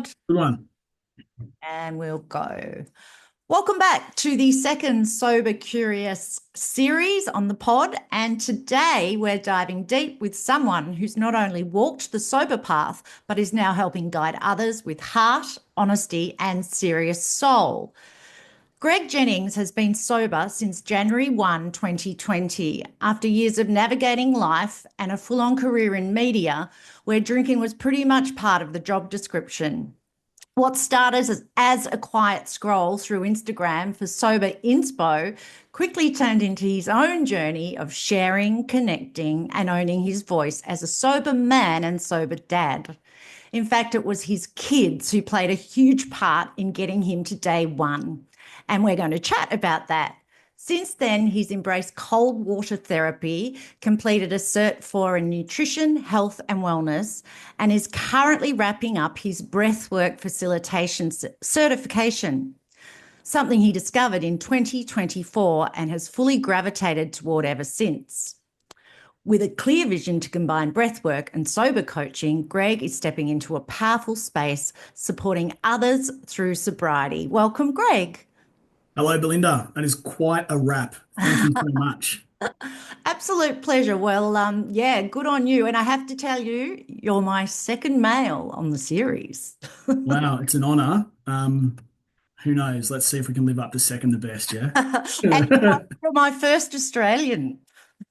pod, Good one. and we'll go. Welcome back to the second Sober Curious series on the pod. And today we're diving deep with someone who's not only walked the sober path, but is now helping guide others with heart, honesty, and serious soul. Greg Jennings has been sober since January 1, 2020, after years of navigating life and a full on career in media where drinking was pretty much part of the job description. What started as a quiet scroll through Instagram for sober inspo quickly turned into his own journey of sharing, connecting, and owning his voice as a sober man and sober dad. In fact, it was his kids who played a huge part in getting him to day one. And we're going to chat about that. Since then, he's embraced cold water therapy, completed a Cert 4 in nutrition, health, and wellness, and is currently wrapping up his breathwork facilitation certification, something he discovered in 2024 and has fully gravitated toward ever since. With a clear vision to combine breathwork and sober coaching, Greg is stepping into a powerful space, supporting others through sobriety. Welcome, Greg. Hello, Belinda. That is quite a wrap. Thank you so much. Absolute pleasure. Well, yeah, good on you. And I have to tell you, you're my second male on the series. Wow, it's an honor. Who knows? Let's see if we can live up to second the best, yeah? And you're my first Australian.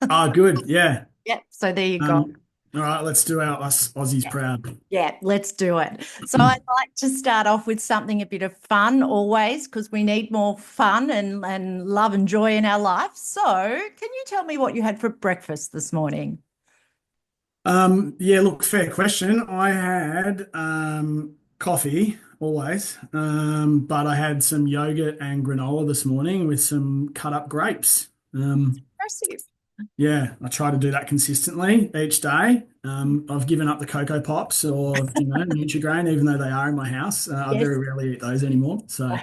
Ah, good. Yeah. Yep. So there you go. Um, all right, let's do our us Aussies proud. Yeah, let's do it. So I'd like to start off with something a bit of fun always, because we need more fun and love and joy in our life. So can you tell me what you had for breakfast this morning? Yeah, look, fair question. I had coffee always, but I had some yogurt and granola this morning with some cut up grapes. Impressive. Yeah, I try to do that consistently each day. I've given up the Cocoa Pops or Nutri-Grain, even though they are in my house. I Yes. very rarely eat those anymore. So,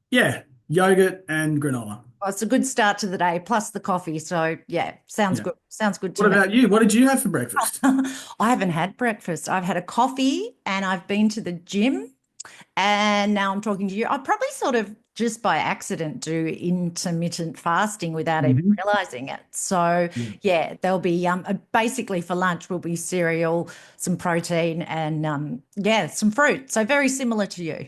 yeah, yogurt and granola. Well, it's a good start to the day, plus the coffee. So yeah, sounds Yeah. good. Sounds good to What me. about you? What did you have for breakfast? I haven't had breakfast. I've had a coffee and I've been to the gym and now I'm talking to you. I probably sort of just by accident do intermittent fasting without even Mhm. realizing it. So Yeah. yeah, there'll be basically for lunch will be cereal, some protein and yeah, some fruit. So very similar to you.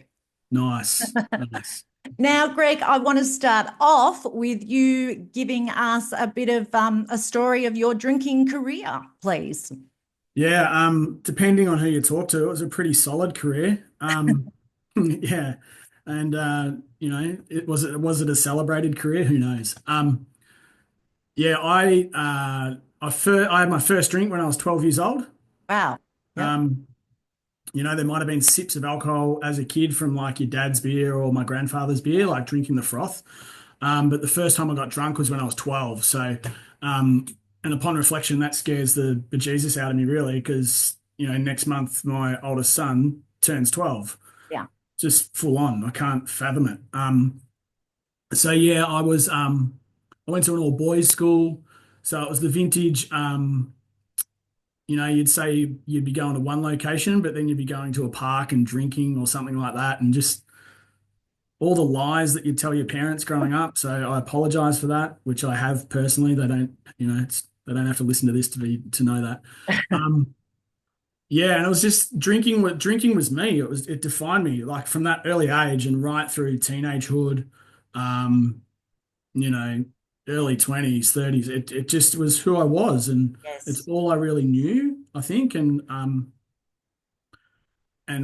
Nice, nice. Now, Greg, I want to start off with you giving us a bit of a story of your drinking career, please. Yeah, depending on who you talk to, it was a pretty solid career. Yeah, and was it a celebrated career? Who knows? Yeah, I had my first drink when I was 12 years old. Wow. Yep. Um, there might have been sips of alcohol as a kid from like your dad's beer or my grandfather's beer, like drinking the froth. But the first time I got drunk was when I was 12. So, um, and upon reflection, that scares the bejesus out of me, really, because, next month my oldest son turns 12. Yeah. Just full on. I can't fathom it. So yeah, I went to an all boys school. So it was the vintage, you'd say you'd be going to one location, but then you'd be going to a park and drinking or something like that, and just all the lies that you tell your parents growing up. So I apologize for that, which I have personally. They don't, they don't have to listen to this to know that. Um, yeah, and it was just drinking. What drinking was me. It defined me like from that early age and right through teenagehood. Um, you know, early 20s, 30s. It just was who I was, and it's Yes. all I really knew, I think. And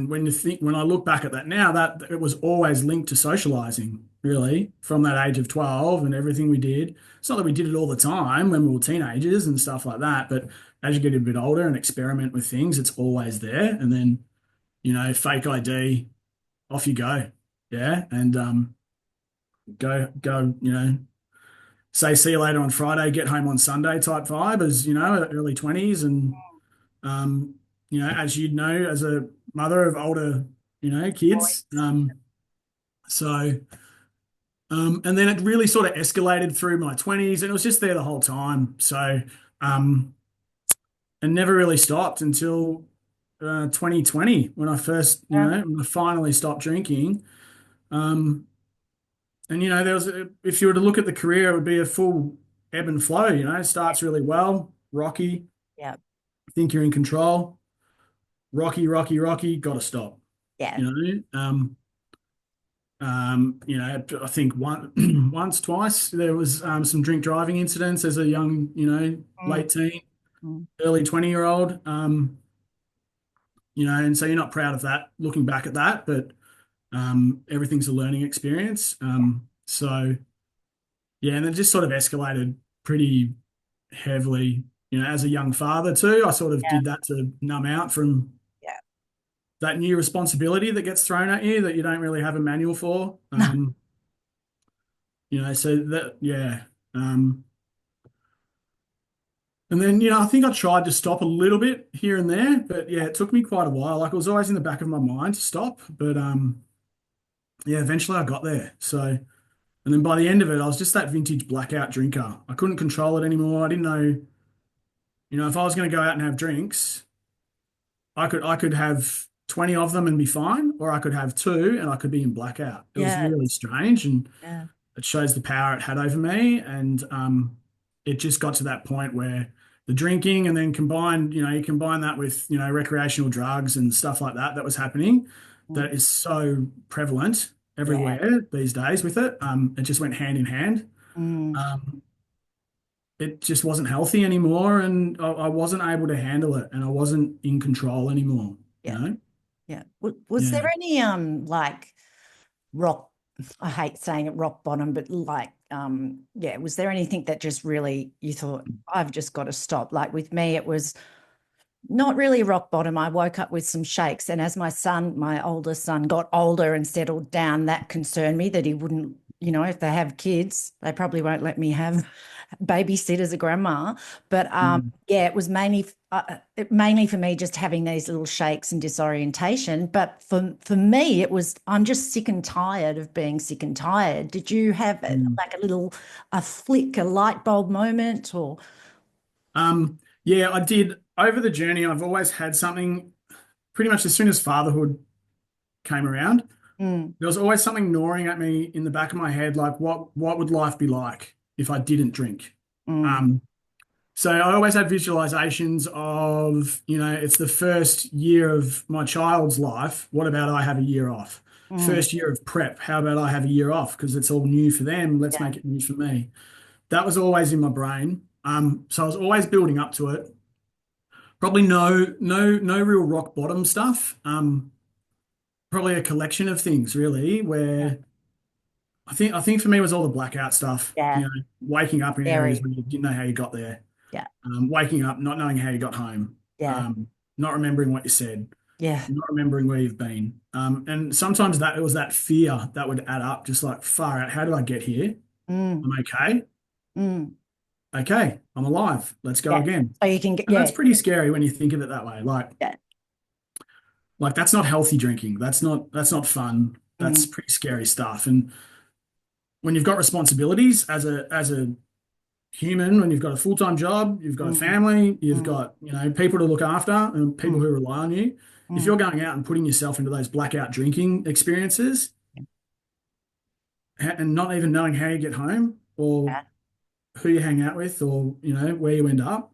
when I look back at that now, that it was always linked to socializing, really, from that age of 12 and everything we did. It's not that we did it all the time when we were teenagers and stuff like that, but as you get a bit older and experiment with things, it's always there. And then, fake ID, off you go. Yeah. And go, say see you later on Friday, get home on Sunday type vibe as, early 20s. And as you'd know, as a mother of older, kids. So, and then it really sort of escalated through my 20s and it was just there the whole time. So, and never really stopped until 2020 when I first, when I finally stopped drinking. Um, and if you were to look at the career, it would be a full ebb and flow. It starts really well, rocky, Yeah. think you're in control, rocky, rocky, rocky, got to stop. Yeah. You I think once, twice there was some drink driving incidents as a young, Mm, late teen, mm, early 20-year-old. And so you're not proud of that looking back at that, but everything's a learning experience. So yeah, and it just sort of escalated pretty heavily. As a young father too, I sort of yeah. did that to numb out from Yeah. that new responsibility that gets thrown at you that you don't really have a manual for. So that, yeah. Um, and then, I think I tried to stop a little bit here and there, but yeah, it took me quite a while. Like it was always in the back of my mind to stop, but yeah, eventually I got there. So, and then by the end of it, I was just that vintage blackout drinker. I couldn't control it anymore. I didn't know, if I was going to go out and have drinks, I could have 20 of them and be fine, or I could have two and I could be in blackout. It was Yeah. really strange, and Yeah. it shows the power it had over me. And it just got to that point where the drinking, and then combined, you combine that with, recreational drugs and stuff like that that was happening, Mm, that is so prevalent yeah. everywhere these days with it. It just went hand in hand. Mm, Um, it just wasn't healthy anymore, and I wasn't able to handle it, and I wasn't in control anymore, you yeah. know? Yeah. Was there Yeah. any like rock, I hate saying it, rock bottom, but like yeah, was there anything that just really you thought, I've just got to stop? Like with me, it was not really rock bottom. I woke up with some shakes. And as my oldest son, got older and settled down, that concerned me that he wouldn't, if they have kids, they probably won't let me have babysit as a grandma. But Mm. yeah, it mainly for me just having these little shakes and disorientation. But for me, it was I'm just sick and tired of being sick and tired. Did you have Mm. like a flick, a light bulb moment, or? Yeah, I did. Over the journey, I've always had something pretty much as soon as fatherhood came around. Mm, There was always something gnawing at me in the back of my head, like what would life be like if I didn't drink? mm, Um, so I always had visualizations of, it's the first year of my child's life. What about I have a year off? mm, First year of prep. How about I have a year off? Because it's all new for them. Let's yeah. make it new for me. That was always in my brain. So I was always building up to it. Probably no real rock bottom stuff. Probably a collection of things really where I think for me it was all the blackout stuff, Yeah. waking up in areas Scary. where you didn't know how you got there, Yeah. waking up not knowing how you got home, Yeah. not remembering what you said, Yeah. not remembering where you've been. And sometimes that it was that fear that would add up, just like far out, how did I get here? Mm, I'm okay. mm. Okay, I'm alive. Let's go Yeah. again. So you can get, And yeah. that's pretty scary when you think of it that way. Yeah. Like that's not healthy drinking. That's not fun. That's Mm, pretty scary stuff. And when you've got responsibilities as a human, when you've got a full-time job, you've got a mm, family, you've mm, got, people to look after and people mm, who rely on you. If mm. you're going out and putting yourself into those blackout drinking experiences and not even knowing how you get home or Yeah. who you hang out with or, where you end up,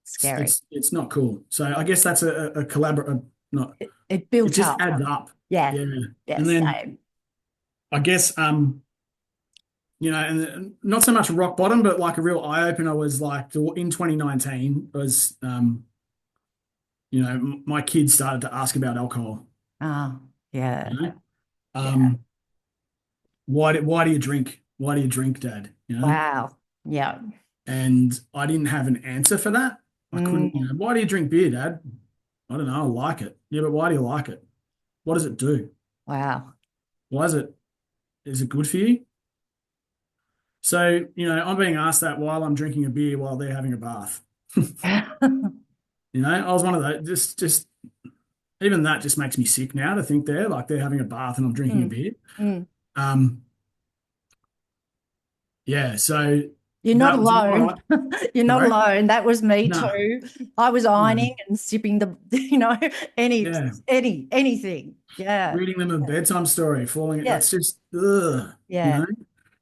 it's Scary. it's, it's not cool. So I guess that's a collaborative, not, It it built just up. adds up. Yeah. Yeah. Yeah. And then Same. I guess, and not so much rock bottom, but like a real eye opener was like in 2019 was, my kids started to ask about alcohol. Oh, yeah. You know, Yeah. um, why do you drink? Why do you drink, Dad? Wow. Yeah. And I didn't have an answer for that. I couldn't, Mm, why do you drink beer, Dad? I don't know. I like it. Yeah, but why do you like it? What does it do? wow. Why is it good for you? So, I'm being asked that while I'm drinking a beer while they're having a bath. I was one of those, just even that just makes me sick now to think they're having a bath and I'm drinking a Mm, beer. mm, Um, yeah, so You're not That was it. alone. You're not Sorry. alone. That was me No, too. I was no. ironing and sipping the, any, Yeah. anything. Yeah. Reading them a bedtime story, falling. Yeah. That's just, ugh, you Yeah. know,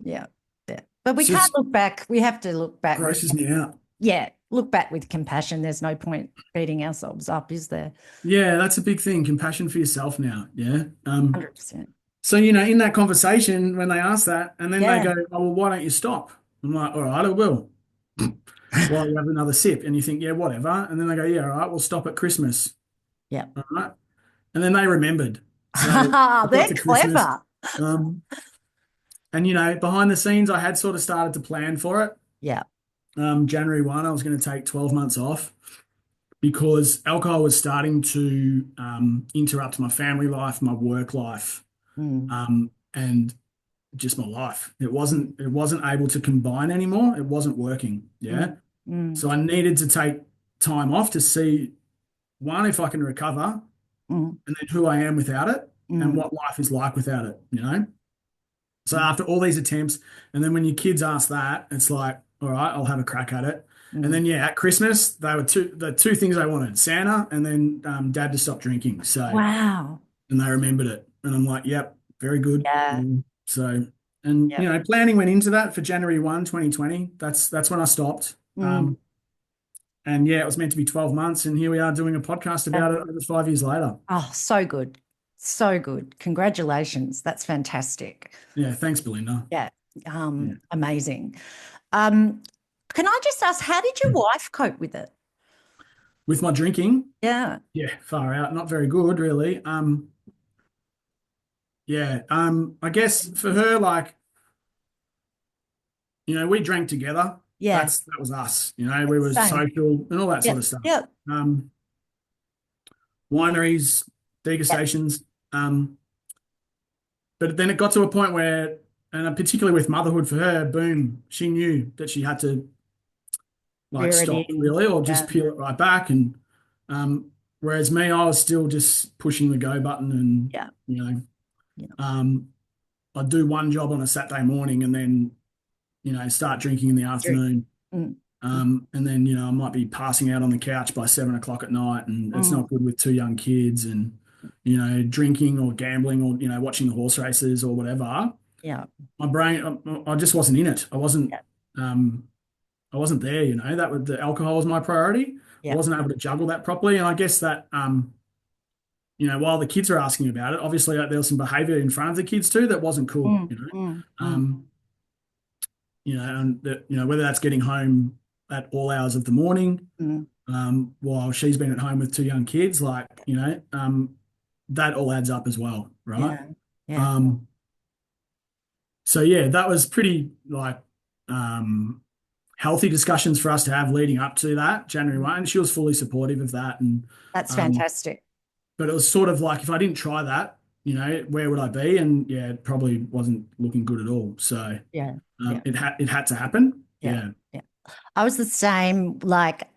Yeah. Yeah. But we it's can't just look back. We have to look back with, grosses me out. yeah, look back with compassion. There's no point beating ourselves up, is there? Yeah, that's a big thing. Compassion for yourself now. Yeah. 100%. So, in that conversation, when they ask that, and then they Yeah. go, oh, well, why don't you stop? I'm like, all right, I will. While you have another sip. And you think, yeah, whatever. And then they go, yeah, all right, we'll stop at Christmas. Yeah. All right. And then they remembered. So it got They're to Christmas. clever. Um, and, behind the scenes, I had sort of started to plan for it. Yeah. January 1, I was going to take 12 months off because alcohol was starting to interrupt my family life, my work life, Mm, and just my life. It wasn't able to combine anymore. It wasn't working. mm, Yeah. mm, So I needed to take time off to see one, if I can recover, mm, and then who I am without it and mm, what life is like without it. So after all these attempts, and then when your kids ask that, it's like, all right, I'll have a crack at it. And mm. then yeah, at Christmas, they were the two things they wanted: Santa and then Dad to stop drinking. So Wow. and they remembered it, and I'm like, yep, very good. Yeah. So and Yeah. planning went into that for January 1, 2020. That's when I stopped. Mm. And yeah, it was meant to be 12 months, and here we are doing a podcast Yeah. about it over 5 years later. Oh, so good. So good. Congratulations. That's fantastic. Yeah, thanks, Belinda. Yeah. Yeah. Amazing. Um, can I just ask, how did your wife cope with it? With my drinking, Yeah. yeah, far out, not very good, really. Yeah, I guess for her, like, we drank together. Yeah. That was us. We were Same. social and all that Yeah. sort of stuff. Yeah. Um, Wineries, Yeah. degustations. But then it got to a point where, and particularly with motherhood for her, boom, she knew that she had to like Rear it stop in. really, or Yeah. just peel it right back. And whereas me, I was still just pushing the go button, and Yeah. Yeah. I'd do one job on a Saturday morning, and then start drinking in the Drink. afternoon. Mm, And then, I might be passing out on the couch by 7 o'clock at night, and it's mm. not good with two young kids, and, drinking or gambling or, watching the horse races or whatever. Yeah. My brain, I just wasn't in it. Yeah. Um, I wasn't there, that was the alcohol was my priority. I Yeah. wasn't able to juggle that properly. And I guess that, while the kids were asking about it, obviously there was some behavior in front of the kids too that wasn't cool, Mm, mm, mm, Um, and that, whether that's getting home at all hours of the morning, mm. while she's been at home with two young kids, like, that all adds up as well, right? Yeah. Yeah. Um, so yeah, that was pretty like healthy discussions for us to have leading up to that January 1. And she was fully supportive of that. And That's um, fantastic. but it was sort of like if I didn't try that, where would I be? And yeah, it probably wasn't looking good at all. So Yeah. Yeah. it had to happen. Yeah. Yeah. Yeah. I was the same. Like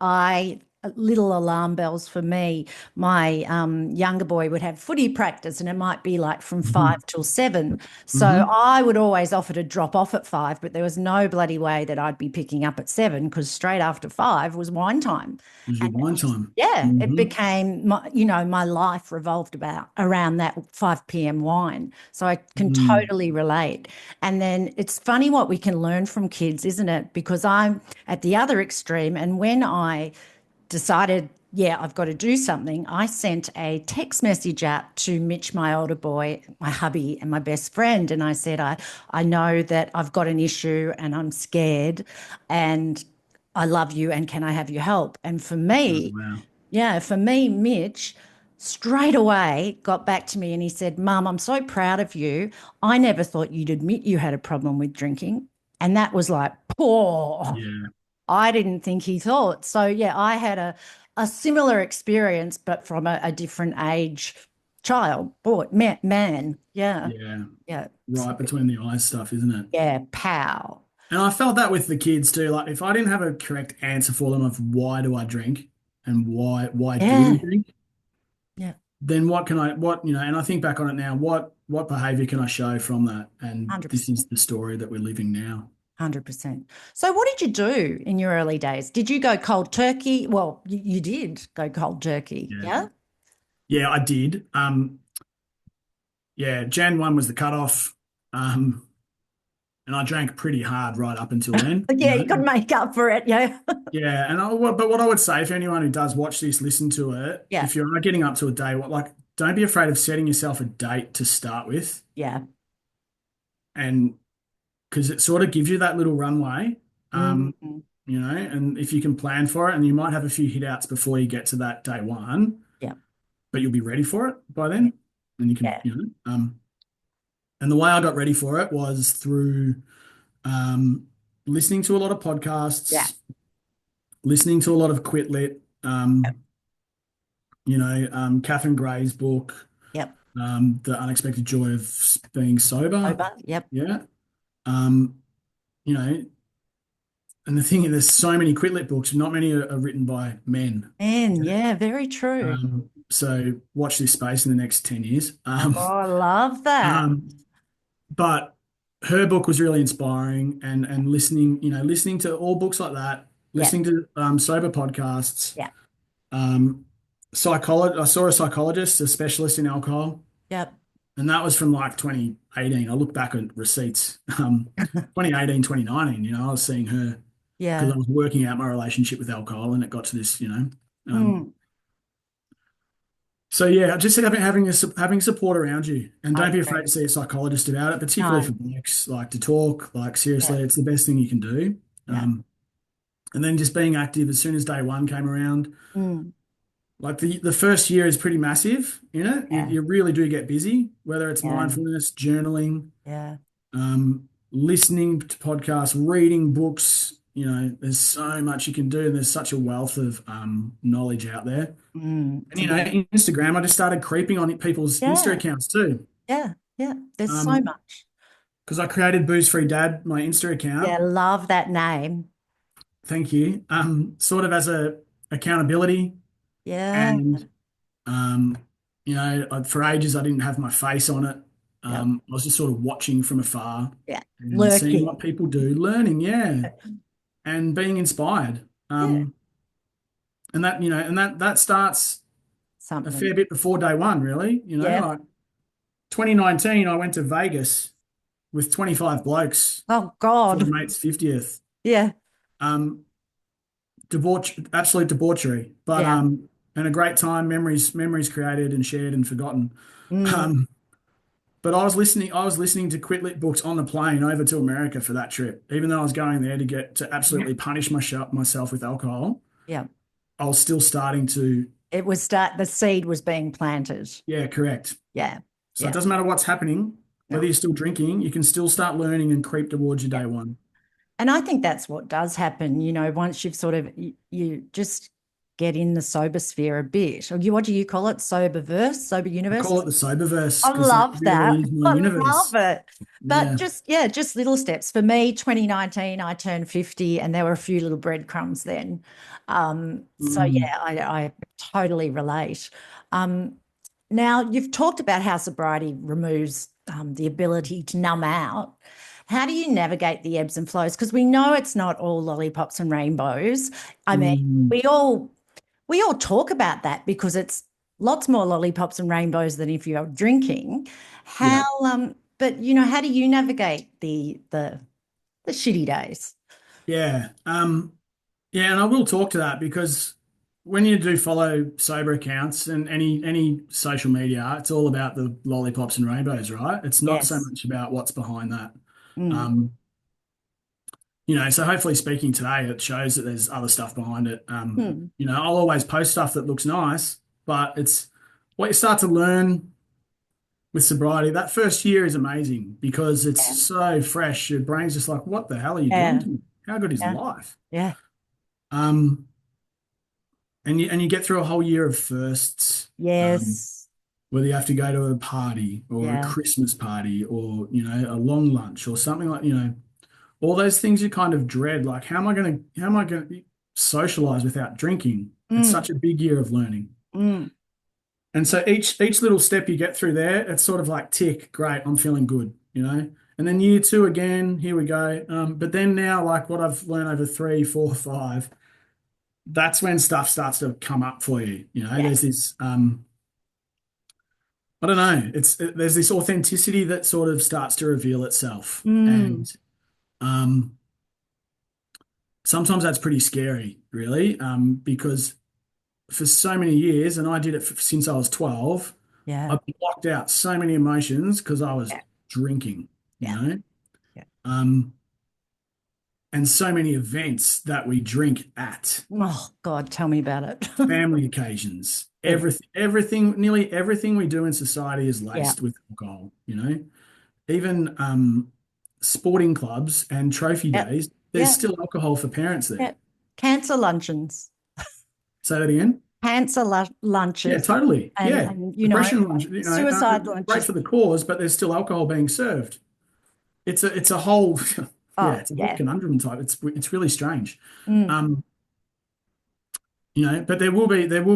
little alarm bells for me. My younger boy would have footy practice, and it might be like from hmm 5 till 7. So hmm I would always offer to drop off at 5, but there was no bloody way that I'd be picking up at 7 because straight after 5 was wine time. It was your And wine time. yeah, it hmm became my life revolved around that 5 p.m. wine. So I can mm totally relate. And then it's funny what we can learn from kids, isn't it? Because I'm at the other extreme. And when I decided, yeah, I've got to do something, I sent a text message out to Mitch, my older boy, my hubby, and my best friend. And I said, I know that I've got an issue and I'm scared and I love you and can I have your help? And for Oh, me, wow. yeah, for me, Mitch straight away got back to me and he said, Mum, I'm so proud of you. I never thought you'd admit you had a problem with drinking. And that was like, poor. Yeah. I didn't think he thought. So yeah, I had a similar experience, but from a different age child, boy, man. Yeah. Yeah. Yeah. Right between the eyes stuff, isn't it? Yeah. Pow. And I felt that with the kids too. Like if I didn't have a correct answer for them of why do I drink and why do we Yeah. drink, Yeah. then and I think back on it now, what behavior can I show from that? And this 100%. is the story that we're living now. 100%. So what did you do in your early days? Did you go cold turkey? Well, you did go cold turkey. Yeah. Yeah. Yeah, I did. Yeah, Jan 1 was the cutoff. Um, and I drank pretty hard right up until then, you Yeah, you got to know. make up for it. Yeah. Yeah, but what I would say for anyone who does watch this, listen to it, Yeah. if you're getting up to a day, don't be afraid of setting yourself a date to start with, Yeah. and because it sort of gives you that little runway, um, Mm. and if you can plan for it, and you might have a few hit outs before you get to that day one, Yeah. but you'll be ready for it by Yeah. then, and you can, Yeah. and the way I got ready for it was through um, listening to a lot of Yeah. podcasts, listening to a lot of Quit Lit, Catherine Gray's book, Yep. The Unexpected Joy of Being Sober. Over. Yep. Yeah. Um, you know, and the thing is, there's so many Quit Lit books, not many are written by men. And yeah, very true. So watch this space in the next 10 years. Oh, I love that. Um, but her book was really inspiring and listening to all books like that, Yeah. listening to sober podcasts, Yeah. I saw a psychologist, a specialist in alcohol, Yep. and that was from like 2018. I look back at receipts. 2018, 2019, I was seeing her because Yeah. I was working out my relationship with alcohol and it got to this. Um, Mm. so yeah, just having support around you, and I don't be agree. afraid to see a psychologist about it, particularly No. for blokes, like to talk. Like Yeah. seriously, it's the best thing you can do. Yeah. And then just being active as soon as day one came around. Mm. Like the first year is pretty massive, Yeah. you really do get busy, whether it's Yeah. mindfulness, journaling, Yeah. listening to podcasts, reading books. There's so much you can do, and there's such a wealth of knowledge out there. And To be. Instagram, I just started creeping on people's Insta Yeah. accounts too. Yeah. Yeah. There's so Um, much. because I created Booze Free Dad, my Insta Yeah. account. Love that name. Thank you. Sort of as a accountability, Yeah. and for ages I didn't have my face on it. Yep. I was just sort of watching from afar Yeah. and seeing what Lurking. people do, learning, yeah, and being inspired. Yeah. And that starts a Something. fair bit before day one, really. Yeah. Like 2019, I went to Vegas with 25 blokes Oh for a God. mate's 50th. Yeah. Um, absolute debauchery, but Yeah. and a great time, memories created and shared and forgotten. Mm. Um, but I was listening to Quit Lit books on the plane over to America for that trip. Even though I was going there to absolutely punish myself with alcohol, Yeah. I was still starting to, The seed was being planted. yeah, correct. Yeah. So it Yeah. doesn't matter what's happening, whether No. you're still drinking, you can still start learning and creep towards your Yeah. day one. And I think that's what does happen, once you've sort of, you just get in the sober sphere a bit. Or what do you call it? Sober I universe? call it the Soberverse I because that love that. really is my I love universe. it. But Yeah. just little steps. For me, 2019, I turned 50 and there were a few little breadcrumbs then. So Mm. yeah, I totally relate. Um, Now, you've talked about how sobriety removes the ability to numb out. How do you navigate the ebbs and flows? Because we know it's not all lollipops and rainbows. I mean, Mm. we all talk about that because it's lots more lollipops and rainbows than if you're drinking. Yeah. But how do you navigate the shitty days? Yeah. Yeah, and I will talk to that because when you do follow sober accounts and any social media, it's all about the lollipops and rainbows, right? It's not so Yes. much about what's behind that. Mm. Um, so hopefully speaking today, it shows that there's other stuff behind it. Hmm. I'll always post stuff that looks nice, but it's what you start to learn with sobriety. That first year is amazing because it's Yeah. so fresh. Your brain's just like, what the hell are you doing Yeah. to me? How good is Yeah. life? Yeah. Um, and you get through a whole year of firsts, Yes. whether you have to go to a party or a Yeah. Christmas party or a long lunch or something like all those things you kind of dread. Like how am I going to socialize without drinking? It's Mm. such a big year of learning. Mm. And so each little step you get through there, it's sort of like tick, great, I'm feeling good. And And then year two again, here we go. But then now, like what I've learned over three, four, five, that's when stuff starts to come up for you. You know, Yeah. there's this, I don't know, there's this authenticity that sort of starts to reveal itself. Mm. And um, sometimes that's pretty scary, really, because for so many years, and I did it since I was 12, Yeah. I blocked out so many emotions because I was Yeah. drinking, you Yeah. know? Yeah. Um, and so many events that we drink at, Oh God, tell me about it. family occasions, Every, nearly everything we do in society is yeah. laced with alcohol, you know? Even sporting clubs and trophy Yep. days, there's Yeah. still alcohol for parents there. Yeah. Cancer luncheons. Say that again. Cancer Yeah, lunches totally. and Yeah. and Depression lunch, suicide great lunches. for the cause, but there's still alcohol being served. It's a whole, yeah, Oh it's a whole yeah. conundrum type. It's really strange. Mm. Um, but there will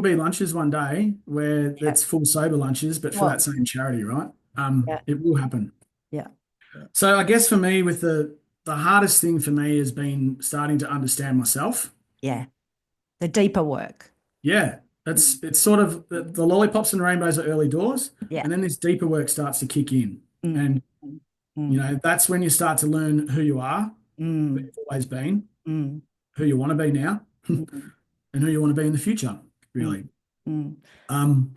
be lunches one day where Yeah. it's full sober lunches, but for that Well, same charity, right? yeah. It will happen. Yeah. Yeah. So I guess for me, with the hardest thing for me has been starting to understand myself. Yeah. The deeper work. Yeah, Mm. it's sort of the lollipops and rainbows are early doors, Yeah. and then this deeper work starts to kick in. Mm. And Mm. Mm. that's when you start to learn who you are, who Mm. you've always been, Mm. who you want to be now, and Mm. who you want to be in the future, Mm. really. Mm. Um,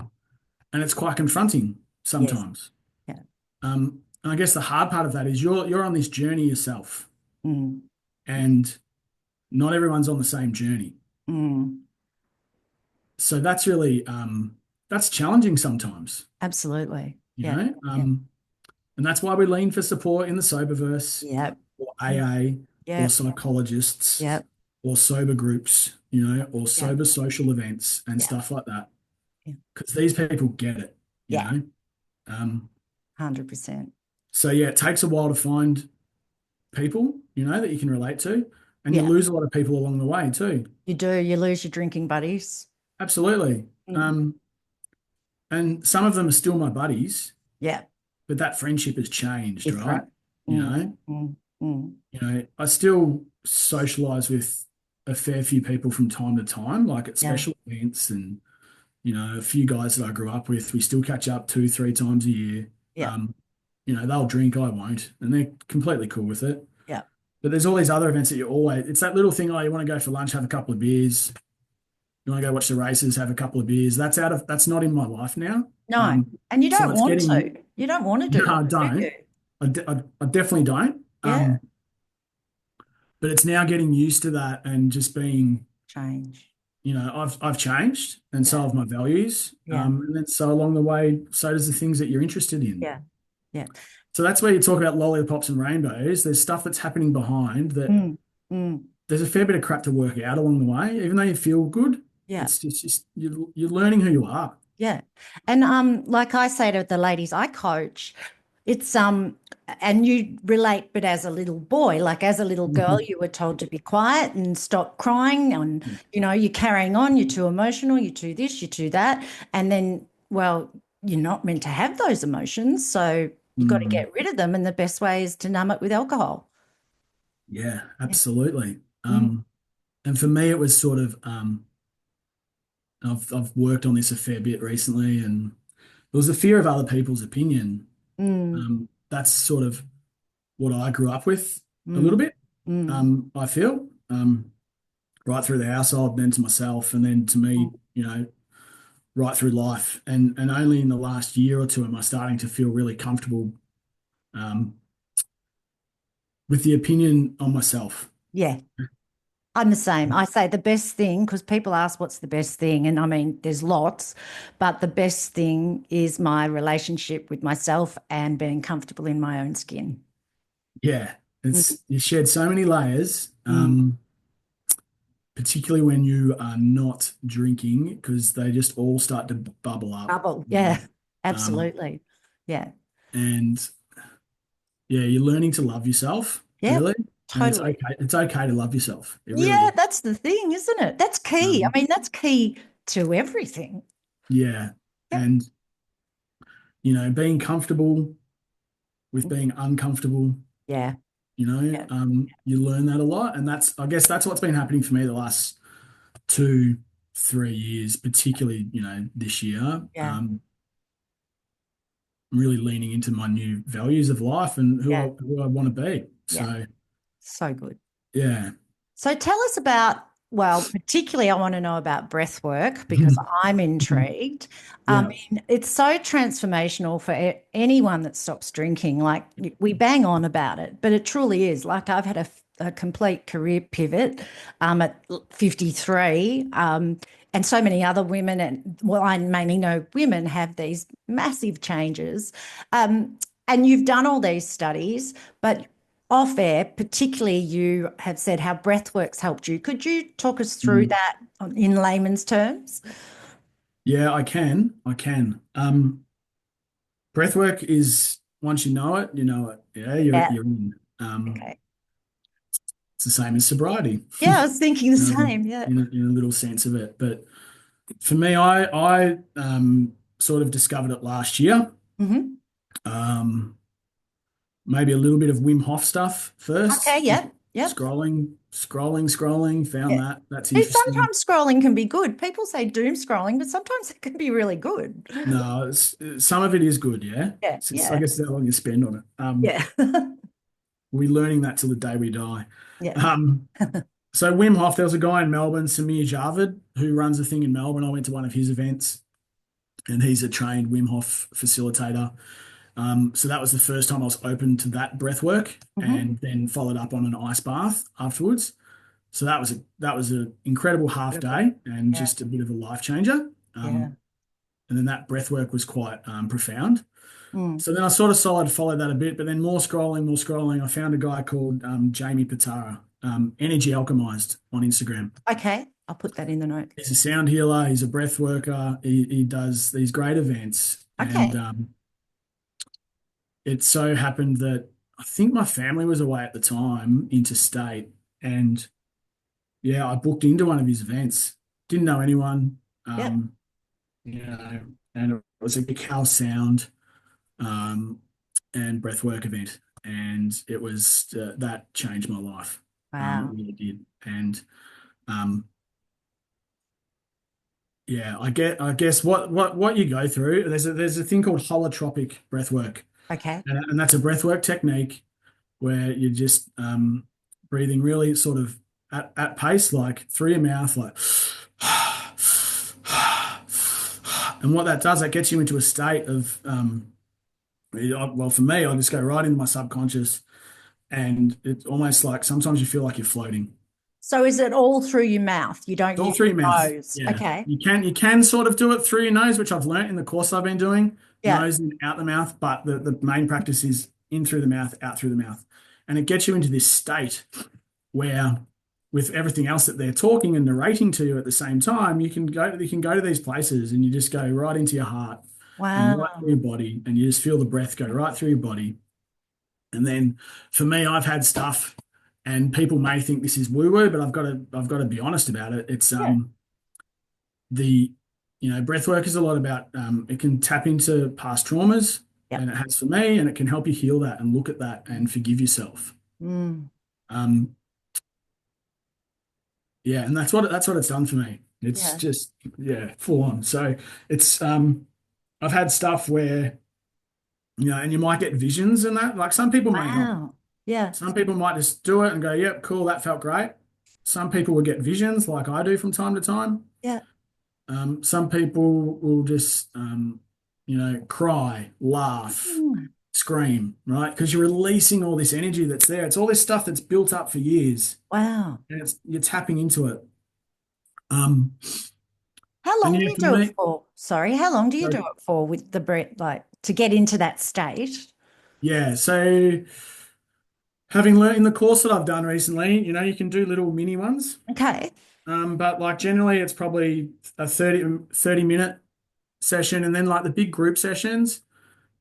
and it's quite confronting Yes. sometimes. Yeah. And I guess the hard part of that is you're on this journey yourself, Mm. and not everyone's on the same journey. Mm. So that's really that's challenging sometimes, Absolutely. you Yeah. know. Yeah. And that's why we lean for support in the Soberverse, Yeah. or Yeah. AA, or Yeah. psychologists, Yeah. or sober groups, or Yeah. sober social events and Yeah. stuff like that. Yeah. Because these people get it, you Yeah. know. Um, 100%. so yeah, it takes a while to find people, that you can relate to, and you Yeah. lose a lot of people along the way too. You do. You lose your drinking buddies. Absolutely. Mm. And some of them are still my buddies, Yeah. but that friendship has changed, right? Different. You Mm. know, Mm. Mm. I still socialize with a fair few people from time to time, like at Yeah. special events, and a few guys that I grew up with. We still catch up two, three times a year. Yeah. They'll drink, I won't, and they're completely cool with it. Yeah. But there's all these other events that it's that little thing, oh, you want to go for lunch, have a couple of beers. You want to go watch the races, have a couple of beers. That's not in my life now. No. And you So don't it's want getting, to. You don't want to do no, I that, do you? don't. I definitely don't. Yeah. But it's now getting used to that and just being, Change. I've changed, and so Yeah. have my values. Yeah. And then so along the way, so does the things that you're interested in. Yeah. Yeah. So that's where you talk about lollipops and rainbows. There's stuff that's happening behind that. Mm. Mm. There's a fair bit of crap to work out along the way, even though you feel good. Yeah. It's just you're learning who you are. Yeah. And like I say to the ladies I coach, it's and you relate, but as a little boy, like as a little girl, Mhm. you were told to be quiet and stop crying, and you're carrying on, you're too emotional, you're too this, you're too that. And then, well, you're not meant to have those emotions, so you've got to Mm. get rid of them. And the best way is to numb it with alcohol. Yeah, Yeah. absolutely. Mm. And for me, it was sort of I've worked on this a fair bit recently, and there was the fear of other people's opinion. Mm. That's sort of what I grew up with a little Mm. bit. Mm. I feel right through the household, then to myself, and then to me, right through life. And only in the last year or two am I starting to feel really comfortable um, with the opinion on myself. Yeah. I'm the same. I say the best thing, because people ask what's the best thing, and I mean, there's lots, but the best thing is my relationship with myself and being comfortable in my own skin. Yeah, Mm. you shed so many layers, Mm. particularly when you are not drinking, because they just all start to bubble up. Bubble. Yeah, Um, absolutely. Yeah. and yeah, you're learning to love yourself, Yeah, really. And it's totally. okay. It's okay to love yourself. It really Yeah, is. that's the thing, isn't it? That's key. I Um, mean, that's key to everything. yeah. Yep. And, being comfortable, with being uncomfortable. Yeah. Yeah. You learn that a lot, and I guess that's what's been happening for me the last 2, 3 years, particularly, this year. Yeah. I'm really leaning into my new values of life and who Yeah. I want to be. Yeah. So So good. yeah. So tell us about, well, particularly I want to know about breath work because I'm intrigued. I Yeah. mean, it's so transformational for anyone that stops drinking. Like we bang on about it, but it truly is. Like I've had a complete career pivot at 53. And so many other women, and well, I mainly know women have these massive changes. And you've done all these studies, but off air, particularly you have said how breathwork's helped you. Could you talk us through Mm. that in layman's terms? Yeah, I can. I can. Breath work is once you know it, you know it. Yeah, Yeah. you're in. Okay. It's the same as sobriety, Yeah, I was thinking the same. Yeah. in a little sense of it. But for me, I sort of discovered it last year. Hmm. Um, maybe a little bit of Wim Hof stuff Okay. first. Yeah. Yep. Scrolling. Found Yeah. that. That's Hey, interesting. sometimes scrolling can be good. People say doom scrolling, but sometimes it can be really good. No, some of it is good. Yeah, Yeah. I Yeah. guess it's how long you spend on it. Yeah. We're learning that till the day we die. Yeah. Um, so Wim Hof, there was a guy in Melbourne, Samir Javed, who runs a thing in Melbourne. I went to one of his events, and he's a trained Wim Hof facilitator. So that was the first time I was open to that breath work, Hmm. and then followed up on an ice bath afterwards. So that was an incredible half Beautiful. day and Yeah. just a bit of a life changer. Yeah. And then that breath work was quite profound. Mm. So then I sort of solid followed that a bit, but then more scrolling, more scrolling. I found a guy called Jamie Patara, Energy Alchemized on Instagram. Okay. I'll put that in the notes. He's a sound healer. He's a breath worker. He does these great events, and Okay. it so happened that I think my family was away at the time, interstate, and yeah, I booked into one of his events. Didn't know anyone, Yeah. um, and it was a big house sound. Um, and breathwork event, and it was that changed my life. It Wow. really did, and um, yeah, I guess what you go through. There's a thing called holotropic breathwork, Okay. and that's a breathwork technique where you're just breathing really sort of at pace, like through your mouth, like. And what that does, that gets you into a state of, well, for me, I just go right into my subconscious. And it's almost like sometimes you feel like you're floating. So is it all through your mouth? You don't It's all use through your your mouth. nose. Yeah. Okay. You can sort of do it through your nose, which I've learnt in the course I've been doing, Yeah. nose and out the mouth, but the main practice is in through the mouth, out through the mouth. And it gets you into this state where with everything else that they're talking and narrating to you at the same time, you can go to these places and you just go right into your heart and right through Wow. your body, and you just feel the breath go right through your body. And then for me, I've had stuff, and people may think this is woo-woo, but I've got to be honest about it. It's Yeah. the breath work is a lot about it can tap into past traumas, Yep. and it has for me, and it can help you heal that and look at that and forgive yourself. Mm. Um, yeah, and that's what it's done for me. It's Yeah. just yeah, full on. So it's I've had stuff where and you might get visions and that. Like some people may not. Wow. Yeah. Some people might just do it and go, yep, cool, that felt great. Some people will get visions like I do from time to time. Yeah. Some people will just, cry, laugh, Mm. scream, right? Because you're releasing all this energy that's there. It's all this stuff that's built up for years, Wow. and you're tapping into it. Um, How and long do yeah, you for do it me, for? Sorry, how long do you do it for with the breath, like to get into that state? yeah. So having learned in the course that I've done recently, you can do little mini ones. Okay. But like generally it's probably a 30 minute session, and then like the big group sessions,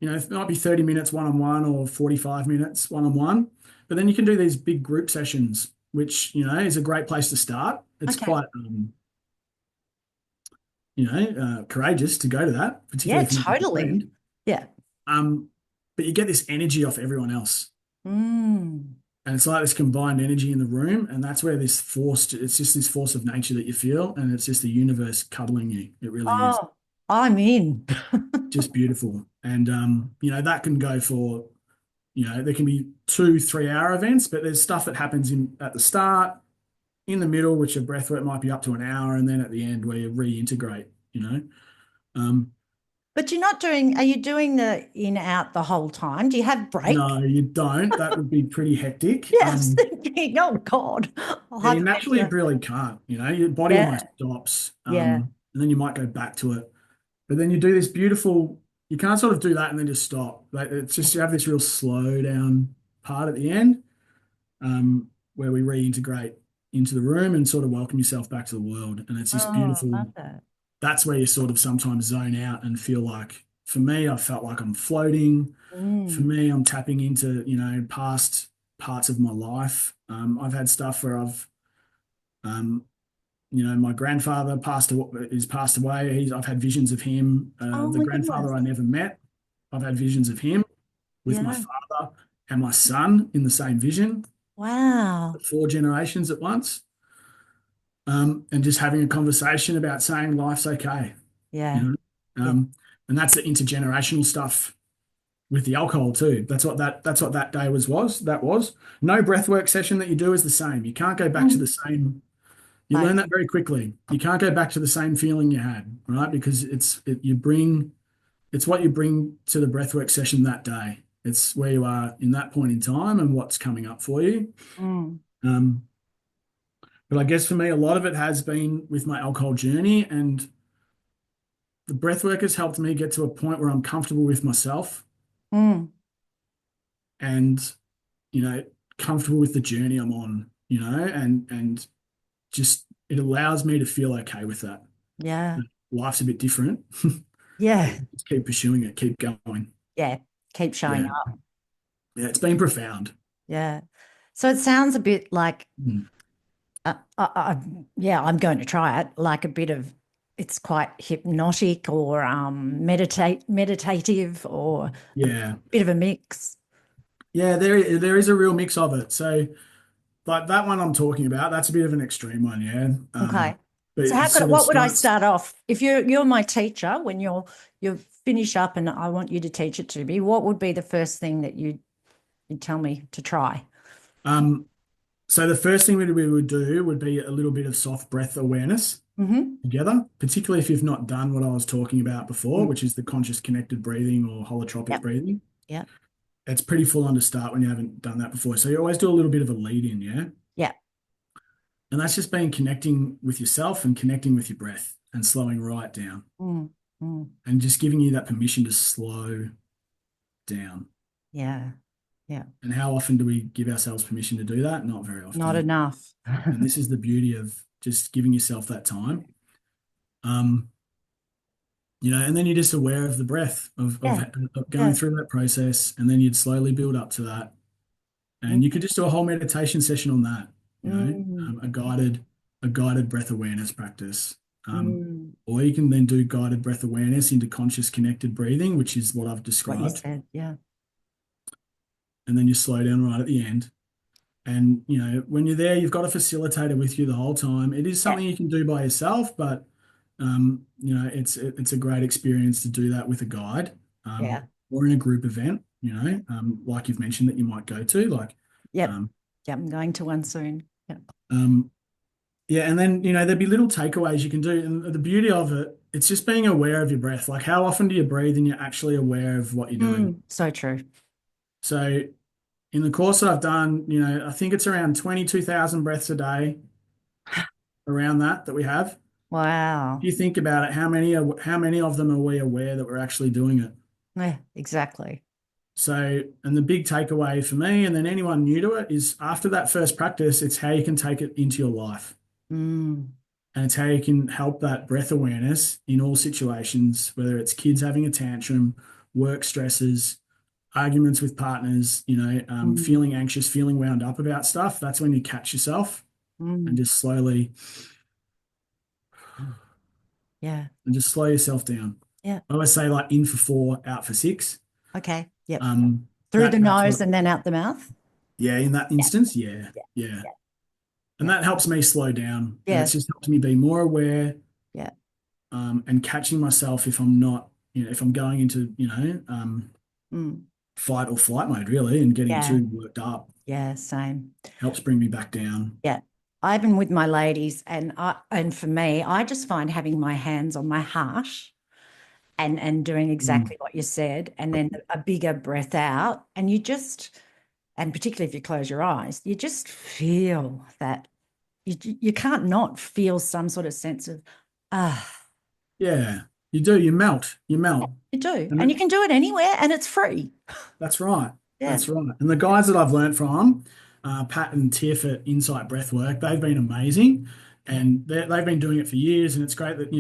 it might be 30 minutes one-on-one or 45 minutes one-on-one. But then you can do these big group sessions, which, is a great place to start. It's Okay. quite courageous to go to that, Yeah, particularly if you're not with a totally. friend. Yeah. Um, but you get this energy off everyone else. Mm. And it's like this combined energy in the room. And that's where this force, it's just this force of nature that you feel. And it's just the universe cuddling you. It really is Oh, I'm in. just beautiful. And, that can go for, there can be 2, 3 hour events, but there's stuff that happens at the start, in the middle, which a breath work might be up to an hour. And then at the end where you reintegrate, Um, But you're not doing, are you doing the in out the whole time? Do you have break? no, you don't. That would be pretty hectic. Yes, thinking, oh God, Yeah, you naturally hyperventilate. really can't, your body almost Yeah, stops. yeah. And then you might go back to it. But then you do this beautiful, you can't sort of do that and then just stop. Like it's just you have this real slow down part at the end, where we reintegrate into the room and sort of welcome yourself back to the world. And it's this Oh, I beautiful, love that. that's where you sort of sometimes zone out and feel like, for me, I felt like I'm floating. For Mm. me, I'm tapping into, past parts of my life. I've had stuff where um, my grandfather passed away. I've had visions of him. Oh The my grandfather goodness. I never met, I've had visions of him with my Yeah. father and my son in the same vision, Wow. 4 generations at once, and just having a conversation about saying life's okay, you Yeah. know, Yeah. and that's the intergenerational stuff with the alcohol too. That's what that day was. That was no breathwork session that you do is the same. You can't go back to the Mm. same. You Like, learn that very quickly. You can't go back to the same feeling you had, right? Because it's what you bring to the breathwork session that day. It's where you are in that point in time and what's coming up for you. mm, Um, but I guess for me, a lot of it has been with my alcohol journey, and the breathwork has helped me get to a point where I'm comfortable with myself mm, and, you know, comfortable with the journey I'm on, and just it allows me to feel okay with that. yeah. Life's a bit different. Yeah. Just keep pursuing it, keep going. Yeah. Keep showing Yeah. up. Yeah, it's been profound. Yeah. So it sounds a bit like, Mm. yeah, I'm going to try it. Like a bit of, it's quite hypnotic or meditative or a Yeah. bit of a mix. Yeah, there is a real mix of it. So like that one I'm talking about, that's a bit of an extreme one, yeah. Okay. But So it how could sort of what would I starts. start off? If you're my teacher, when you finish up and I want you to teach it to me, what would be the first thing that you'd tell me to try? Um, so the first thing we would do would be a little bit of soft breath awareness Mm-hmm. together, particularly if you've not done what I was talking about before, Mm. which is the conscious connected breathing or holotropic Yep. breathing. Yep. It's pretty full on to start when you haven't done that before. So you always do a little bit of a lead in, yeah. Yep. And that's just been connecting with yourself and connecting with your breath and slowing right down Mm. Mm. and just giving you that permission to slow down. Yeah. Yeah. And how often do we give ourselves permission to do that? Not very Not often. enough. And this is the beauty of just giving yourself that time. Um, and then you're just aware of the breath Yeah. of going Yeah. through that process, and then you'd slowly build up to that. And you Mm. could just do a whole meditation session on that, Mm. a guided breath awareness practice. Mm. Or you can then do guided breath awareness into conscious connected breathing, which is what I've What you described. said. Yeah. And then you slow down right at the end. And when you're there, you've got a facilitator with you the whole time. It is Yeah. something you can do by yourself, but it's a great experience to do that with a guide, Yeah. or in a group event. Like you've mentioned that you might go to, like, Yep. um, Yep. I'm going to one soon. Yep. um, yeah. And then there'd be little takeaways you can do, and the beauty of it, it's just being aware of your breath. Like, how often do you breathe, and you're actually aware of what you're doing? So true. So in the course that I've done, I think it's around 22,000 breaths a day, around that we have. If Wow. you think about it, how many of them are we aware that we're actually doing it? Yeah, exactly. So, and the big takeaway for me, and then anyone new to it, is after that first practice, it's how you can take it into your life. Mm. And it's how you can help that breath awareness in all situations, whether it's kids having a tantrum, work stresses, arguments with partners, Mm. feeling anxious, feeling wound up about stuff. That's when you catch yourself and Mm. just slowly Yeah. and just slow yourself down. Yeah. I always say like in for 4, out for 6. Okay. Yep. Um, Through the that's nose what, and then out the mouth. yeah, in that Yeah. instance, yeah, Yeah. yeah. Yeah. And Yeah. that helps me slow down, and it's Yes. just helped me be more aware, Yeah. and catching myself if I'm not, if I'm going into, Mm. fight or flight mode, really, and getting Yeah. too worked up Yeah. Same. helps bring me back down. Yeah. I've been with my ladies, and for me, I just find having my hands on my heart and doing Mm. exactly what you said, and then a bigger breath out, and and particularly if you close your eyes, you just feel that you can't not feel some sort of sense of ah. Yeah, you do. You melt. You melt. You do, And and you can do it anywhere, and it's free. that's right. Yeah. That's right. And the guys that I've learned from, Pat and Tiff at Insight Breathwork, they've been amazing, and they've been doing it for years. And it's great that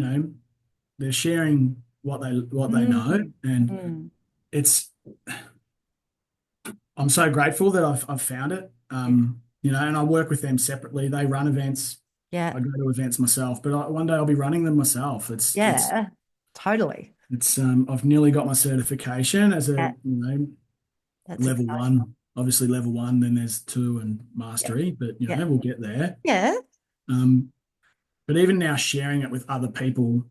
they're sharing what they know, Mm, and mm. it's I'm so grateful that I've found it. Yeah. And I work with them separately. They run events. Yeah. I go to events myself, but one day I'll be running them myself. Yeah. Totally. I've nearly got my certification as a Yeah. That's level exciting. one. Obviously level one, then there's two and Yeah. mastery, but Yeah. we'll get there. Yeah. Um, but even now sharing it with other people,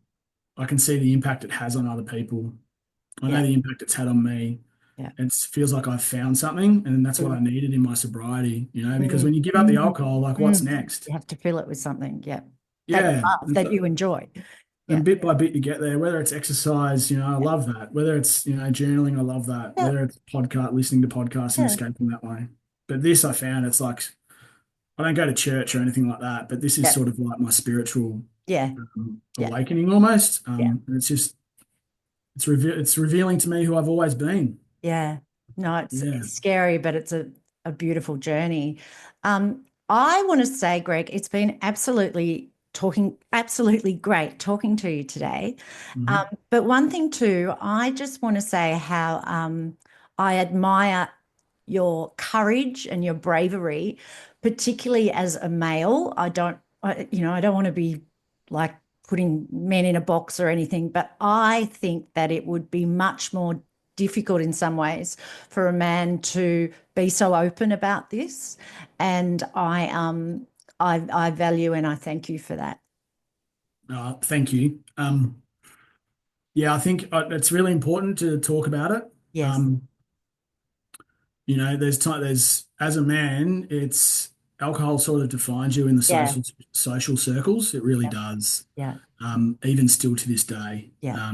I can see the impact it has on other people. I know Yeah. the impact it's had on me. Yeah. It feels like I've found something, and that's what Mm, I needed in my sobriety, because mm, when you give up the mm, alcohol, like what's You next? have to fill it with something. Yeah. That you Yeah. love, that you enjoy. Yeah. And bit by bit you get there, whether it's exercise, I love that. Whether it's, journaling, I love that. Yeah. Whether it's podcast, listening to podcasts and Yeah. escaping that way. But this I found it's like I don't go to church or anything like that, but this is Yeah. sort of like my spiritual Yeah. Yeah. awakening almost. Yeah. And it's revealing to me who I've always been. Yeah. No, Yeah. it's scary, but it's a beautiful journey. I want to say, Greg, it's been absolutely great talking to you today. Hmm. But one thing too, I just want to say how I admire your courage and your bravery, particularly as a male. I don't want to be like putting men in a box or anything, but I think that it would be much more difficult in some ways for a man to be so open about this. And I value and I thank you for that. Thank you. Yeah, I think it's really important to talk about it. Yes. Um, there's as a man, it's alcohol sort of defines you in the Yeah. social circles. It really Yeah. does. Yeah. Even still to this day. Yeah.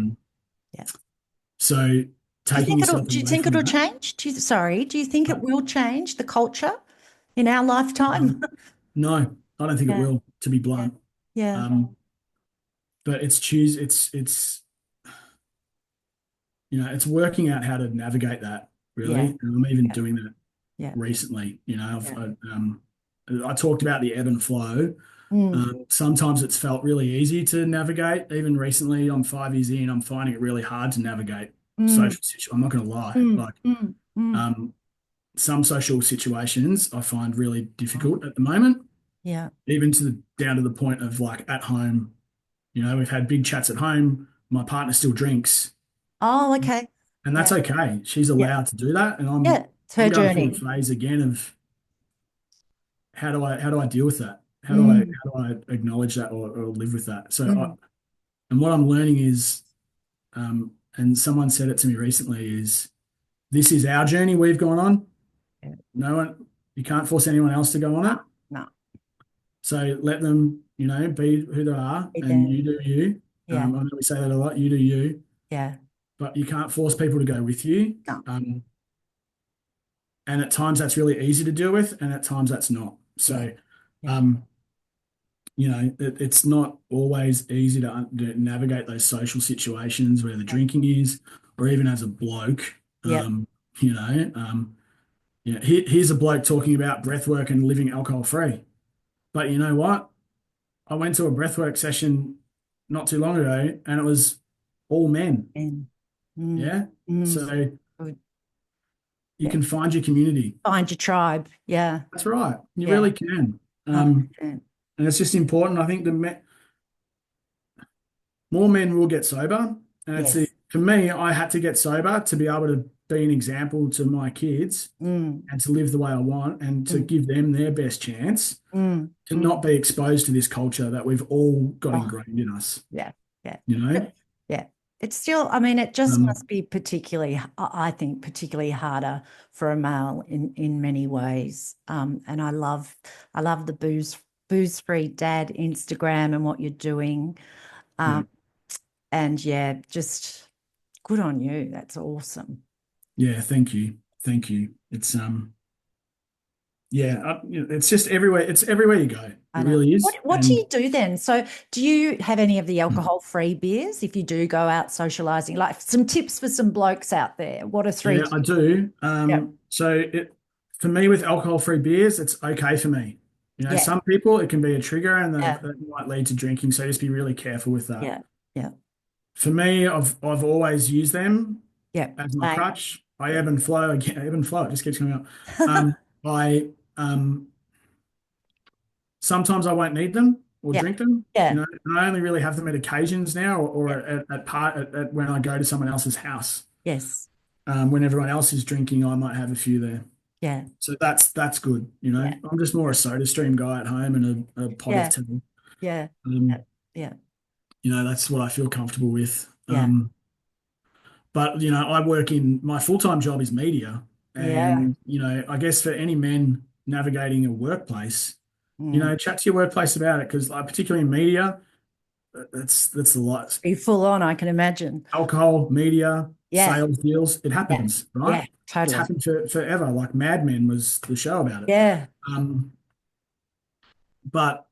Yeah. So taking yourself Do you away think from it'll that. change? Do you think uh, it will change the culture in our lifetime? um, no, I don't think it Yeah. will, to be Yeah. blunt. Yeah. But it's working out how to navigate that really. Yeah. And I'm even Yeah. doing that Yeah. recently. Yeah. I talked about the ebb and flow. Mm, Sometimes it's felt really easy to navigate. Even recently, I'm 5 years in, I'm finding it really hard to navigate mm, social situations. I'm not going to lie. mm, Like, mm, mm. um, some social situations I find really difficult at the moment, Yeah. even down to the point of like at home. We've had big chats at home. My partner still drinks, Oh, okay. and Yeah. that's okay. She's Yeah. allowed to do that, and Yeah. It's I'm her going through a journey. phase again of how do I deal with that? Mm, How do I acknowledge that or live with that? mm. And what I'm learning is, and someone said it to me recently, is this is our journey we've gone on. Yeah. No one, you can't force anyone else to go on No, it. no. So let them, be who they are, Be and there. you do you. Yeah. I know we say that a lot. You do you, Yeah. but you can't force people to go with you. No. And at times that's really easy to deal with, and at times that's not. Yeah. So, Yeah. um, it's not always easy to navigate those social situations where the drinking is, or even as a bloke. Yep. You know, um, here's a bloke talking about breath work and living alcohol free. But you know what? I went to a breathwork session not too long ago, and it was all men. And mm, Yeah. mm. So Good. you Yeah. can find your community. Find your tribe. Yeah. That's right. You Yeah. really can. Um, 100%. and it's just important. I think more men will get sober. And Yes. for me, I had to get sober to be able to be an example to my kids Mm, and to live the way I want and to mm, give them their best chance mm, to mm. not be exposed to this culture that we've all got Oh, ingrained in us, yeah, yeah. you know? Yeah. It's still, I mean, it just Um, must be particularly, I think, particularly harder for a male in many ways. And I love the booze free dad Instagram and what you're doing. yeah, Um, and yeah, just good on you. That's awesome. yeah, thank you. Thank you. It's yeah, it's just everywhere. It's everywhere you go. It I know. really is. What do you And do then? So do you have any of the alcohol-free beers if you do go out socializing? Like some tips for some blokes out there. What are three yeah, I tips? do. Yeah. For me with alcohol-free beers, it's okay for me. You know, Yeah. some people it can be a trigger and Yeah. that might lead to drinking. So just be really careful with that. Yeah. Yeah. For me, I've always used them Yeah. as my Same. crutch. I ebb and flow again, ebb and flow. It just keeps coming up. I Sometimes I won't need them or Yeah. drink them. You Yeah. know, and I only really have them at occasions now, Yeah. or at when I go to someone else's house. Yes. When everyone else is drinking, I might have a few there. Yeah. So that's good. You Yeah. know, I'm just more a soda stream guy at home and a pot of Yeah. tea. Yeah. Yeah. Um, Yeah. you know, that's what I feel comfortable with. Yeah. But you know, I work in my full-time job is media, Yeah. and you know, I guess for any men navigating a workplace, you Mm. know, chat to your workplace about it because, like, particularly in media, that's a lot. Be full on, I can imagine. Alcohol, media, Yeah. sales deals, it Yeah. happens, right? Yeah. It's Totally. happened forever. Like Mad Men was the show about it. Yeah. Um, but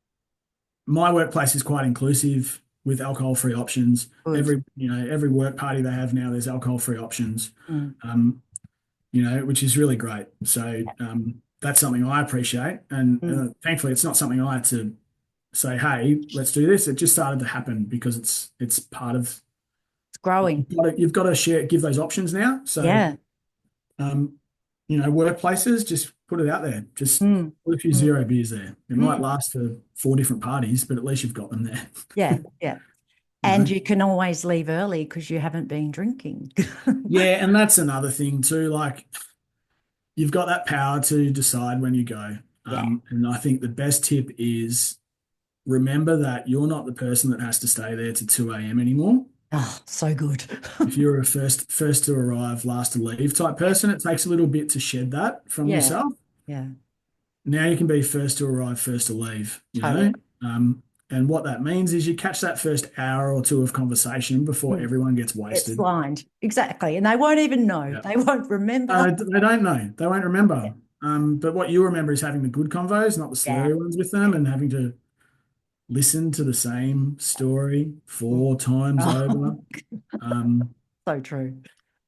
my workplace is quite inclusive with alcohol-free options. Good. Every work party they have now, there's alcohol-free options. Mm. Um, you know, which is really great. So that's something I appreciate, and Mm. thankfully, it's not something I had to say, "Hey, let's do this." It just started to happen because it's part of It's growing. you've got to share, give those options now. So Yeah. um, you know, workplaces, just put it out there. Just Mm. put a few Mm. zero beers there. It might Mm. last for four different parties, but at least you've got them there. Yeah. Yeah. You And know. you can always leave early because you haven't been drinking. Yeah, and that's another thing too. Like you've got that power to decide when you go. Yeah. And I think the best tip is remember that you're not the person that has to stay there to 2 a.m. anymore. Oh, so good. If you're a first to arrive, last to leave type person, it takes a little bit to shed that from Yeah. yourself. Yeah. Now you can be first to arrive, first to leave, you Totally. know? And what that means is you catch that first hour or two of conversation before Mm. everyone gets It's wasted. blind. Exactly. And they won't even know. Yeah. They won't remember. They don't know. They won't remember. But what you remember is having the good convos, not the Yeah. slurry ones with them, and having to listen to the same story Mm. four times over. Oh, Um, so true.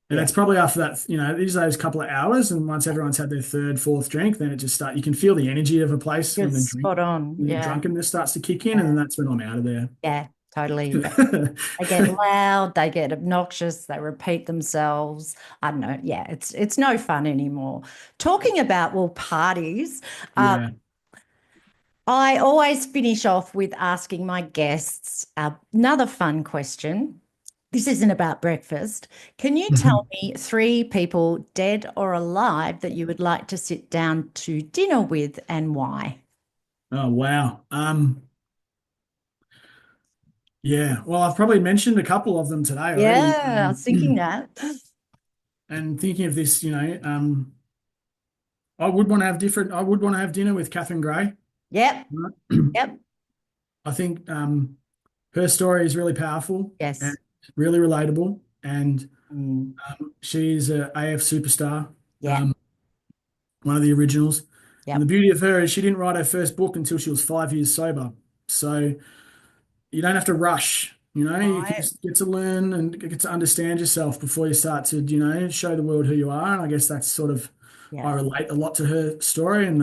and Yeah. it's probably after that, you know, these those couple of hours, and once everyone's had their third, fourth drink, then it just start. You can feel the energy of a place You're spot on. when the Yeah. drunkenness starts to kick in, and then Yeah. that's when I'm out of there. Yeah. Totally. They get loud, they get obnoxious, they repeat themselves. I don't know. Yeah, it's no fun anymore. Talking about, well, parties, um, Yeah. I always finish off with asking my guests another fun question. This isn't about breakfast. Can you tell me three people, dead or alive, that you would like to sit down to dinner with and why? Oh wow. Yeah. Well, I've probably mentioned a couple of them today already. Yeah, I was thinking that. And thinking of this, you know, I would want to have different. I would want to have dinner with Catherine Gray. Yep, Right? yep, I think her story is really powerful and yes. really relatable, and Mm, she's a AF superstar, yeah, um, one of the originals. And the yep. beauty of her is she didn't write her first book until she was 5 years sober. So you don't have to rush. You know, you can Right. just get to learn and get to understand yourself before you start to, you know, show the world who you are. And I guess that's sort of Yeah, I relate a lot to her story, and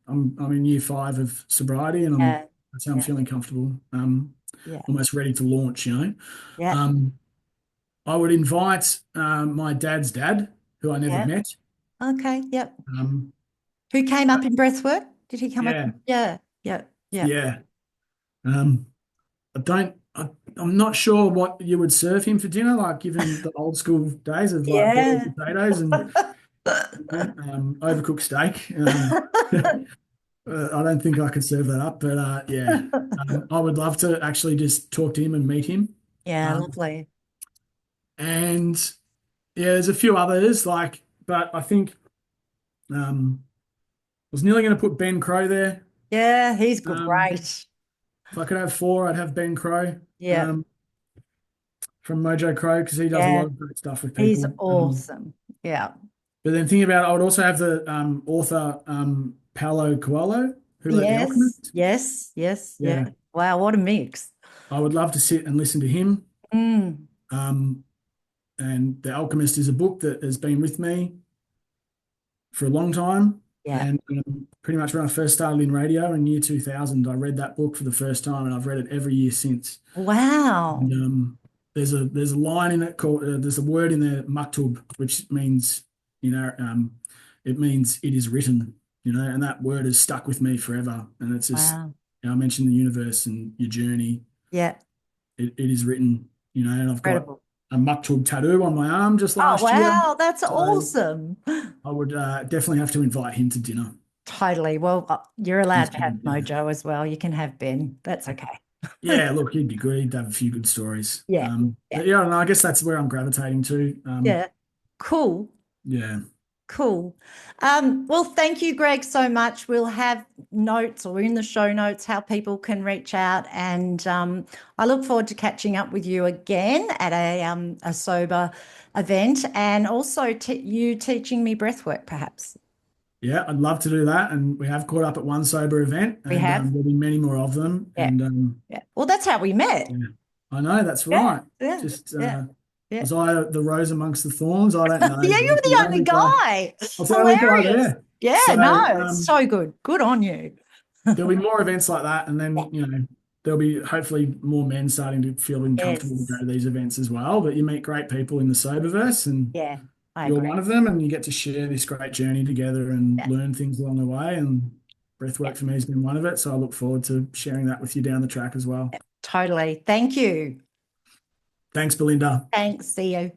I'm in year 5 of sobriety, and yeah, that's how I'm yeah, feeling comfortable. yeah, Almost ready to launch. You know, yeah, um, I would invite my dad's dad, who I never yeah. met. Okay, yep. Um, Who came up in breathwork? Did he come up? yeah, Yeah, yeah, yeah. yeah. Um, I don't. I'm not sure what you would serve him for dinner, like given the old school days of like boiled Yeah. potatoes and overcooked steak. I don't think I could serve that up, but yeah, I would love to actually just talk to him and meet him. Yeah, Um, lovely. and yeah, there's a few others like, but I think I was nearly going to put Ben Crow there. Yeah, he's Um, great. if I could have four, I'd have Ben Crow Yeah, from Mojo Crow because he does a yeah, lot of great stuff with he's people. awesome. Yeah. But then thinking about it, I would also have the author Paulo Coelho, who wrote The Yes, Alchemist. yes, yes, yeah. Yeah, Wow, what a mix. I would love to sit and listen to him. Mm, Um, and The Alchemist is a book that has been with me for a long time. yeah. And pretty much when I first started in radio in year 2000, I read that book for the first time, and I've read it every year since. Wow. And there's a line in it called there's a word in there maktub, which means it means it is written, and that word has stuck with me forever. And it's just Wow. I mentioned the universe and your journey. Yeah, It is written, and I've got incredible. a maktub tattoo on my arm just Oh, last year. wow, that's So awesome. I would definitely have to invite him to dinner. Totally. Well, you're He's allowed to have keen, yeah. Mojo as well. You can have Ben. That's okay. Yeah, look, he'd be good. He'd have a few good stories. Yeah, yeah, But yeah, I don't know, I guess that's where I'm gravitating to. yeah. Cool. Yeah. Cool. Well, thank you, Greg, so much. We'll have notes or in the show notes how people can reach out. And I look forward to catching up with you again at a sober event and also you teaching me breathwork, perhaps. Yeah, I'd love to do that. And we have caught up at one sober event, We and have? there'll be many more of them. Yeah. And Yeah. Well, that's how we met. yeah, I know that's Yeah. right. Yeah. Just Yeah. Yeah. was I the rose amongst the thorns? I don't know, Yeah, but you're the only guy. I was the only guy Hilarious. there. Yeah, So no, it's so good. Good on you. there'll be more events like that, and Yeah. then there'll be hopefully more men starting to feel comfortable to go Yes. to these events as well. But you meet great people in the soberverse, and Yeah, I you're agree. one of them, and you get to share this great journey together and Yeah. learn things along the way. And Yeah. breathwork for me has been one of it. So I look forward to sharing that with you down the track as well. Totally. Thank you. Thanks, Belinda. Thanks. See you.